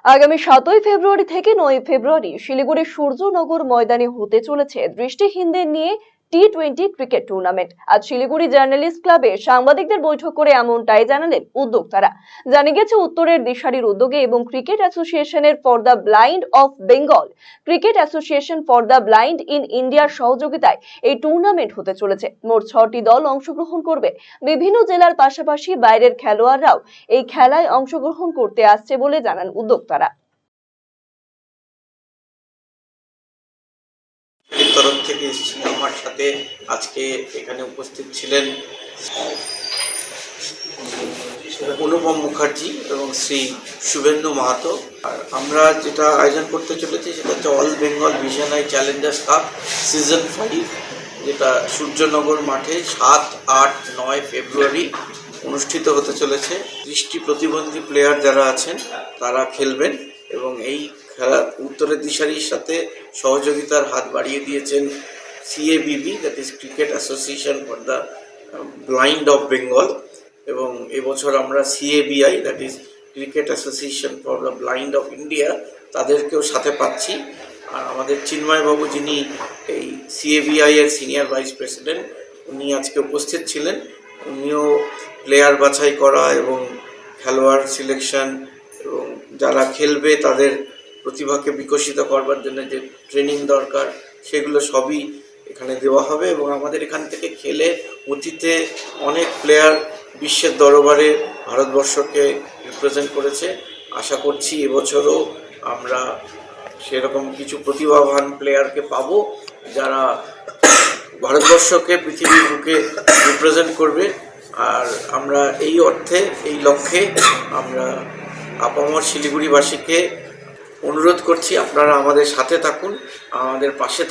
আগামী 7ই ফেব্রুয়ারি থেকে 9ই ফেব্রুয়ারি শিলিগুড়ির সূর্যনগর ময়দানে হতে চলেছে দৃষ্টিহীনদের নিয়ে টি-20 ক্রিকেট টুর্নামেন্ট। আজ শিলিগুড়ি জার্নালিস্ট ক্লাবে সাংবাদিকদের বৈঠক করে এমনটাই জানালেন উদ্যোক্তারা। জানা গেছে উত্তরের দিশারির উদ্যোগে এবং ক্রিকেট অ্যাসোসিয়েশনের for the blind of Bengal, cricket association for the blind in ইন্ডিয়ার সহযোগিতায় এই টুর্নামেন্ট হতে চলেছে। মোট 6টি দল অংশগ্রহণ করবে। বিভিন্ন জেলার পাশাপাশি বাইরের খেলোয়াড়রাও এই খেলায় অংশগ্রহণ করতে আসছে বলে জানান উদ্যোক্তারা। তরফ থেকে এসেছি, আমার সাথে আজকে এখানে উপস্থিত ছিলেন অনুপম মুখার্জি এবং শ্রী শুভেন্দু মাহাতো। আর আমরা যেটা আয়োজন করতে চলেছি সেটা হচ্ছে all Bengal vision I Challengers cup season 5, যেটা সূর্যনগর মাঠে 7, 8, 9 ফেব্রুয়ারি অনুষ্ঠিত হতে চলেছে। দৃষ্টি প্রতিবন্ধী প্লেয়ার যারা আছেন তারা খেলবেন এবং এই খেলা উত্তরের দিশারির সাথে সহযোগিতার হাত বাড়িয়ে দিয়েছেন CABB, that is cricket association for the blind of Bengal, এবং এবছর আমরা CABI, that is cricket association for the blind of India, তাদেরকেও সাথে পাচ্ছি। আর আমাদের চিন্ময়বাবু, যিনি এই সিএবিআই এর সিনিয়র ভাইস প্রেসিডেন্ট, উনি আজকে উপস্থিত ছিলেন। উনিও প্লেয়ার বাছাই করা এবং খেলোয়াড় সিলেকশন এবং যারা খেলবে তাদের প্রতিভাকে বিকশিত করবার জন্য যে ট্রেনিং দরকার সেগুলো সবই এখানে দেওয়া হবে। এবং আমাদের এখান থেকে খেলে অতীতে অনেক প্লেয়ার বিশ্বের দরবারে ভারতবর্ষকে রিপ্রেজেন্ট করেছে। আশা করছি এবছরও আমরা সেরকম কিছু প্রতিভাবান প্লেয়ারকে পাবো যারা ভারতবর্ষকে পৃথিবীর বুকে রিপ্রেজেন্ট করবে। আর আমরা এই অর্থে, এই লক্ষ্যে আমরা আপামর শিলিগুড়িবাসীকে অনুরোধ করছি, আপনারা আমাদের সাথে থাকুন, আমাদের পাশে থাকুন।